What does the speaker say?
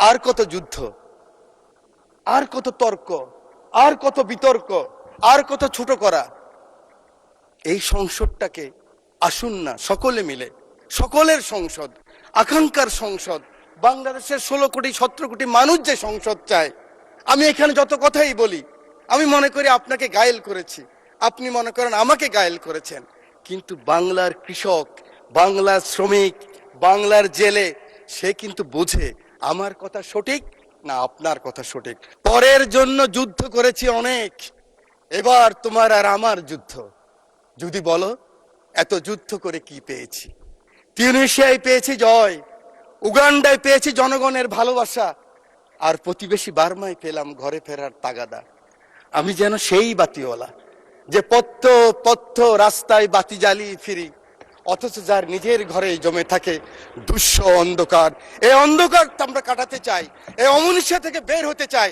আর কত যুদ্ধ, আর কত তর্ক, আর কত বিতর্ক, আর কত ছোট করা। এই সংসদটাকে আসুন না সকলে মিলে, সকলের সংসদ, আকাঙ্ক্ষার সংসদ, বাংলাদেশের 16 কোটি 17 কোটি মানুষ যে সংসদ চায়। আমি এখানে যত কথাই বলি, আমি মনে করি আপনাকে ঘায়েল করেছি, আপনি মনে করেন আমাকে ঘায়েল করেছেন, কিন্তু বাংলার কৃষক, বাংলার শ্রমিক, বাংলার জেলে সে কিন্তু বোঝে আমার কথা সঠিক না আপনার কথা সঠিক। পরের জন্য যুদ্ধ করেছি অনেক, এবার তোমার আর আমার যুদ্ধ। যদি বলো এত যুদ্ধ করে কি পেয়েছি? তিউনিসিয়ায় পেয়েছি জয়, উগান্ডায় পেয়েছি জনগণের ভালোবাসা, আর প্রতিবেশী বার্মায় পেলাম ঘরে ফেরার তাগাদা। আমি যেন সেই বাতিওয়ালা যে পথ্য পথ্য রাস্তায় বাতি জ্বালিয়ে ফিরি, অথচ যার নিজের ঘরে জমে থাকে দুঃস্ব অন্ধকার। এই অন্ধকার আমরা কাটাতে চাই, এই অমনুষ্য থেকে বের হতে চাই।